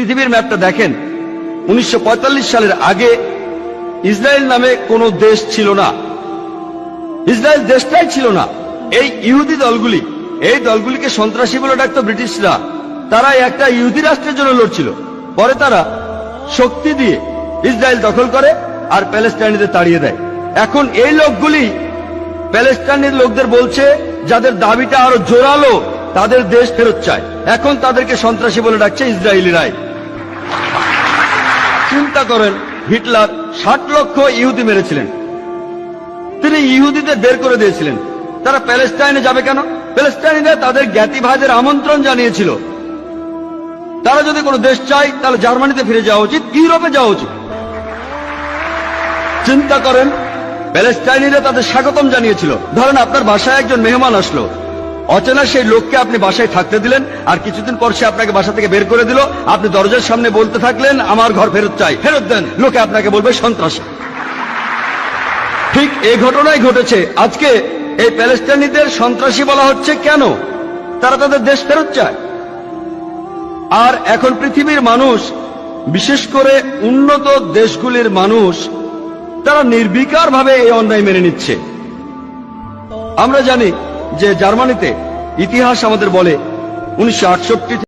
পৃথিবীর ম্যাপটা দেখেন, 1945 সালের আগে ইসরায়েল নামে কোনো দেশ ছিল না। ইসরায়েল দেশটাই ছিল না। এই ইহুদি দলগুলি, এই দলগুলিকে সন্ত্রাসী বলে ডাকতো ব্রিটিশরা। তারা একটা ইহুদি রাষ্ট্রের জন্য লড়ছিল। পরে তারা শক্তি দিয়ে ইসরায়েল দখল করে আর প্যালেস্টাইনিদের তাড়িয়ে দেয়। এখন এই লোকগুলি প্যালেস্টাইনের লোকদের বলছে, যাদের দাবিটা আরো জোরালো, তাদের দেশ ফেরত চায়। এখন তাদেরকে সন্ত্রাসী বলে ডাকছে ইসরায়েলিরাই। চিন্তা করেন, হিটলার 60 লক্ষ ইহুদি মেরেছিলেন। তিনি ইহুদিদের বের করে দিয়েছিলেন। তারা প্যালেস্টাইনে যাবে কেন? প্যালেস্টাইনিরা তাদের জ্ঞাতিভাইদের আমন্ত্রণ জানিয়েছিল। তারা যদি কোনো দেশ চায় তাহলে জার্মানিতে ফিরে যাওয়া উচিত, ইউরোপে যাওয়া উচিত। চিন্তা করেন, প্যালেস্টাইনিরা তাদের স্বাগতম জানিয়েছিল। ধরেন আপনার বাসায় একজন মেহমান আসলো, অচেনা সেই লোককে আপনি বাসায় থাকতে দিলেন, আর কিছুদিন পর সে আপনাকে বাসা থেকে বের করে দিল। আপনি দরজার সামনে বলতে থাকলেন, আমার ঘর ফেরত চাই, ফেরত দেন। লোকে আপনাকে বলবে সন্ত্রাসী। ঠিক এই ঘটনাই ঘটেছে। আজকে এই প্যালেস্টাইনিদের সন্ত্রাসী বলা হচ্ছে কেন? তারা তাদের দেশ ফেরত চায়। আর এখন পৃথিবীর মানুষ, বিশেষ করে উন্নত দেশগুলির মানুষ, তারা নির্বিকার ভাবে এই অন্যায় মেনে নিচ্ছে। আমরা জানি যে জার্মানিতে ইতিহাস আমাদের বলে 1968